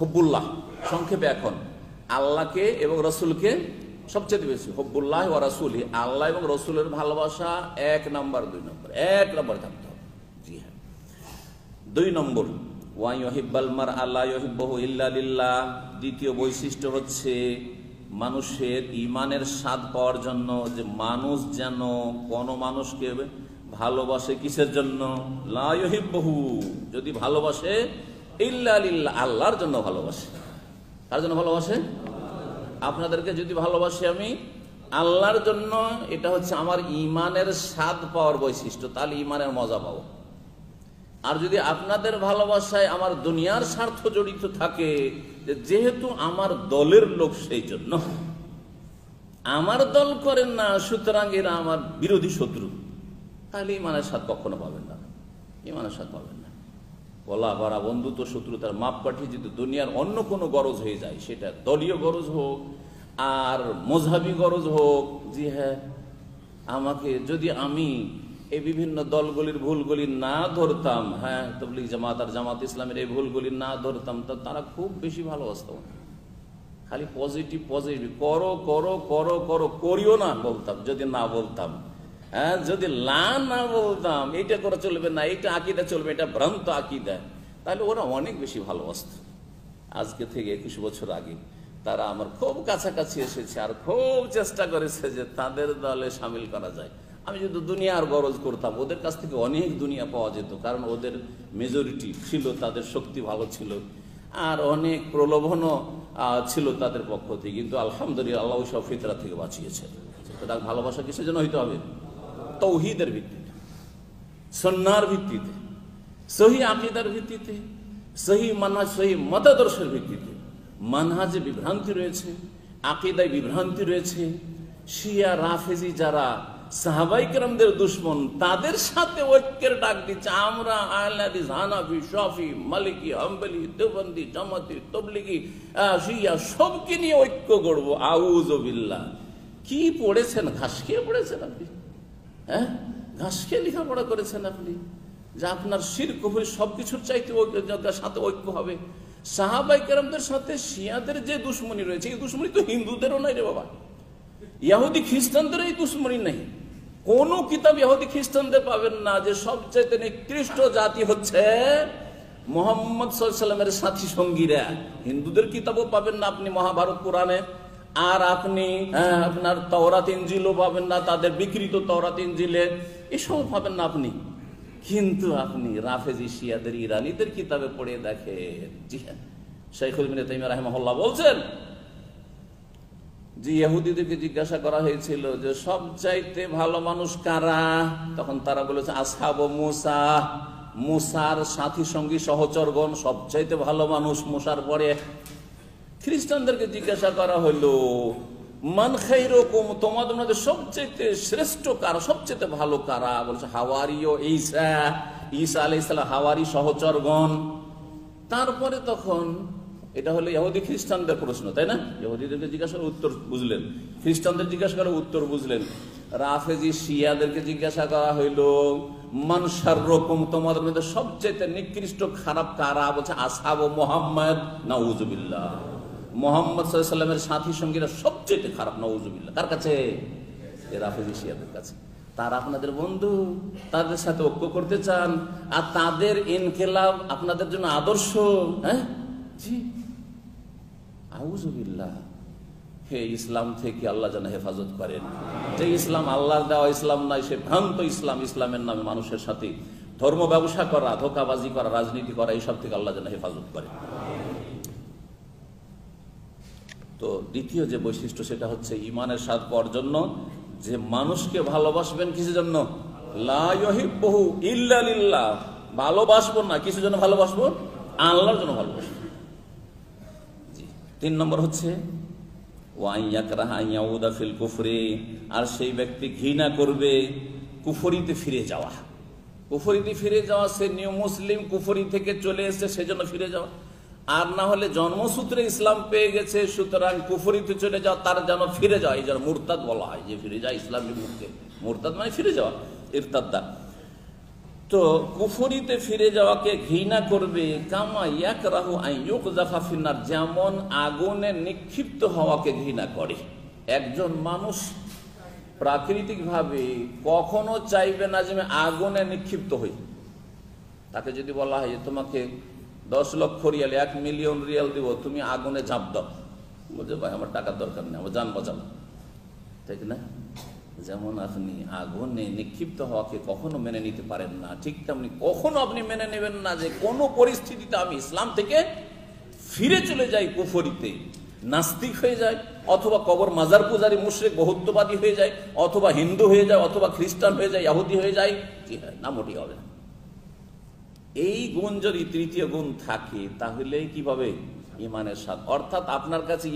হব্বুল্লাহ, সংক্ষেপে এখন আল্লাহকে এবং রসুলকে সবচেয়ে বেশি, হব্বুল্লাহ ওয়া রাসূলি, আল্লাহ এবং রসুলের ভালোবাসা 1 নম্বর 2 নম্বর 1 নম্বর থাকতে হবে। জি হ্যাঁ। 2 নম্বর ওয়া ইউহিব্বাল মারআ লা ইউহিব্বুহু ইল্লা লিল্লাহ। দ্বিতীয় বৈশিষ্ট্য হচ্ছে মানুষের ঈমানের স্বাদ পাওয়ার জন্য যে মানুষ যেন কোনো মানুষকে ভালোবাসে কিসের জন্য? লা ইউহিব্বুহু, যদি ভালোবাসে ইল্লা লিল্লাহ, আল্লাহর জন্য ভালোবাসে। কার জন্য ভালোবাসে? আপনাদেরকে যদি ভালোবাসি আমি আল্লাহর জন্য, এটা হচ্ছে আমার ঈমানের স্বাদ পাওয়ার বৈশিষ্ট্য, তাহলে ঈমানের মজা পাবো। আর যদি আপনাদের ভালোবাসায় আমার দুনিয়ার স্বার্থ জড়িত থাকে, যেহেতু আমার দলের লোক সেই জন্য আমার দল করেন না, সুতরাং এরা আমার বিরোধী শত্রু, তাহলে ঈমানের স্বাদ কখনো পাবেন না, ঈমানের স্বাদ পাবেন না। বলা করা, বন্ধুত্ব, শত্রুতার মাপকাঠি যদি দুনিয়ার অন্য কোনো গরজ হয়ে যায়, সেটা দলীয় গরজ হোক আর মজহাবি গরজ হোক, জি হ্যাঁ, আমাকে যদি আমি এই বিভিন্ন দলগুলির ভুলগুলি না ধরতাম, হ্যাঁ, তাবলীগ জামাত আর জামাত ইসলামের এই ভুলগুলি না ধরতাম, তা তারা খুব বেশি ভালোবাসত। খালি পজিটিভ পজিটিভ, করো করো করো করো, করিও না বলতাম, যদি না বলতাম, হ্যাঁ, যদি না বলতাম এটা করে চলবে না, এটা আকীদা চলবে, এটা ভ্রান্ত আকীদা, তাহলে ওরা অনেক বেশি ভালোবাসত। আজকে থেকে 21 বছর আগে তারা আমার খুব কাছাকাছি এসেছে আর খুব চেষ্টা করেছে যে তাদের দলে সামিল করা যায়। আমি যদি দুনিয়ার গরজ করতাম, ওদের কাছ থেকে অনেক দুনিয়া পাওয়া যেত, কারণ ওদের মেজরিটি ছিল, তাদের শক্তি ভালো ছিল, আর অনেক প্রলোভনও ছিল তাদের পক্ষ থেকে। কিন্তু আলহামদুলিল্লাহ আল্লাহ সব ফিতরা থেকে বাঁচিয়েছে। তার ভালোবাসা কিসের জন্য হইতে হবে? তাওহীদের ভিত্তিতে, সুন্নাহর ভিত্তিতে, সহি আকীদার ভিত্তিতে, সহি মানহাজ, সহি মতাদর্শের ভিত্তিতে। মানহাজে বিভ্রান্তি রয়েছে, আকীদায় বিভ্রান্তি রয়েছে। শিয়া রাফেজি যারা সাহাবায়ে কেরামদের দুশমন, তাদের সাথে ঐক্যের ডাক দিচ্ছে। আমরা আহলে হাদিস, হানাফি, শাফি, মালিকি, হাম্বলি, দেওবন্দি, জামাতি, তাবলীগী, শিয়া সবকে নিয়ে ঐক্য গড়ব। আউযু বিল্লাহ। কি পড়েছেন? ঘাস খেয়ে পড়েছেন আপনি? হ্যাঁ, ঘাস খেয়ে লেখাপড়া করেছেন আপনি, যে আপনার শিরক কুফর সবকিছুর চাইতে সাথে ঐক্য হবে। সাহাবায়ে কেরামদের সাথে শিয়াদের যে দুশমনি রয়েছে, এই দুশমনি তো হিন্দুদেরও নাই রে বাবা, ইহুদি খ্রিস্টানদের এই দুশমনি নেই। কোন কিতাব ইহুদি খ্রিস্টানদের পাবেন না যে সবচেয়ে নিকৃষ্ট জাতি হচ্ছে মুহাম্মদ সাল্লাল্লাহু আলাইহি ওয়াসাল্লামের সাথী সঙ্গীরা। হিন্দুদের কিতাবও পাবেন না আপনি মহাভারত পুরাণে, আর আপনি আপনার তাওরাত ইনজিলও পাবেন না, তাদের বিকৃত তাওরাত ইনজিলে এসব পাবেন না আপনি। কিন্তু আপনি রাফেজি শিয়াদের, ইরানিদের কিতাবে পড়ে দেখেন। জি হ্যাঁ, শাইখুল ইবনে তাইমিয়া রাহিমাহুল্লাহ বলছেন যে ইহুদিদেরকে জিজ্ঞাসা করা হয়েছিল যে সবচাইতে ভালো মানুষ কারা, তখন তারা বলেছে আসহাবু মুসা, মুসার সাথী সঙ্গী সহচরগণ সবচাইতে ভালো মানুষ মুসার পরে। খ্রিস্টানদেরকে জিজ্ঞাসা করা হলো মান খায়রুকুম, তোমাদের মধ্যে সবচেয়ে শ্রেষ্ঠ কারা, সবচেয়ে ভালো কারা? বলছে হাওয়ারিও ঈসা, ঈসা আলাইহিস সালাম হাওয়ারি সহচরগণ। তারপরে তখন এটা হলো ইহুদি খ্রিস্টানদের প্রশ্ন, তাই না? ইহুদিদেরকে জিজ্ঞাসা করে উত্তর বুঝলেন, খ্রিস্টানদের জিজ্ঞাসা করে উত্তর বুঝলেন। রাফেজি শিয়াদেরকে জিজ্ঞাসা করা হইল মান শাররুকুম, তোমাদের মধ্যে সবচেয়ে নিকৃষ্ট খারাপ কারা? বলছে আসহাবু মুহাম্মদ, নাউযুবিল্লাহ, মুহাম্মদ সাল্লাল্লাহু আলাইহি ওয়াসাল্লামের সাথী সঙ্গীরা সবচেয়ে খারাপ, নাউযুবিল্লাহ। কার কাছে? রাফেজি শিয়াদের কাছে। তারা আপনাদের বন্ধু, তাদের সাথে ঐক্য করতে চান, আর তাদের ইনকিলাব আপনাদের জন্য আদর্শ। হ্যাঁ জি, আউযুবিল্লাহ। হে ইসলাম থেকে আল্লাহ যেন হেফাজত করেন। যে ইসলাম আল্লাহর দেওয়া ইসলাম নয়, সে ভ্রান্ত ইসলাম, ইসলামের নামে মানুষের সাথে ধর্ম ব্যবসা করা, ধোঁকাবাজি করা, রাজনীতি করা, এইসব থেকে আল্লাহ যেন হেফাজত করেন। তো দ্বিতীয় যে বৈশিষ্ট্য সেটা হচ্ছে ঈমানের স্বাদ পাওয়ার জন্য যে মানুষকে ভালোবাসবেন কিসের জন্য? লা ইউহিব্বুহু ইল্লা লিল্লাহ। ভালোবাসবো না কিসের জন্য? ভালোবাসবো আল্লাহর জন্য ভালোবাসবো। 3 নম্বর হচ্ছে ফিল কুফরি, আর সেই ব্যক্তি ঘৃণা করবে কুফরিতে ফিরে যাওয়া। কুফরিতে ফিরে যাওয়া, সে নিউ মুসলিম, কুফরি থেকে চলে এসেছে সেজন্য ফিরে যাওয়া। আর না হলে জন্মসূত্রে ইসলাম পেয়ে গেছে, সুতরাং কুফরিতে চলে যাওয়া, তার যেন ফিরে যাওয়া। এই যেন মুরতাদ বলা হয়, যে ফিরে যায় ইসলামের মুখে। মুরতাদ মানে ফিরে যাওয়া, ইরতাদ্দা। তো কুফরিতে ফিরে যাওয়াকে ঘৃণা করবে, কামা ইয়াকরাহু আন ইউকযাফা ফিন্নার, যেমন আগুনে নিক্ষিপ্ত হওয়াকে ঘৃণা করে। একজন মানুষ প্রাকৃতিকভাবে কখনো চাইবে না যে আমি আগুনে নিক্ষিপ্ত হই। তাকে যদি বলা হয় যে তোমাকে 10 লক্ষ রিয়াল, 1 মিলিয়ন রিয়াল দিব, তুমি আগুনে ঝাঁপ দাও, বলছে ভাই আমার টাকার দরকার নেই, আমার জান বাঁচাবো, ঠিক না? যেমন আপনি আগুনে নিক্ষিপ্ত হওয়াকে কখনো মেনে নিতে পারেন না, ঠিক তেমনি কখনো আপনি মেনে নেবেন না যে কোনো পরিস্থিতিতে আমি ইসলাম থেকে ফিরে চলে যাই, কুফরিতে নাস্তিক হয়ে যায়, অথবা কবর মাজার পূজারী মুশরিক বহুত্ববাদী হয়ে যায়, অথবা হিন্দু হয়ে যায়, অথবা খ্রিস্টান হয়ে যায়, ইহুদি হয়ে যায়। জি হ্যাঁ, না, মোটেই হবে না। এই গুণ যদি তৃতীয় গুণ থাকে তাহলে কিভাবে ইমানের স্বাদ, অর্থাৎ আপনার কাছে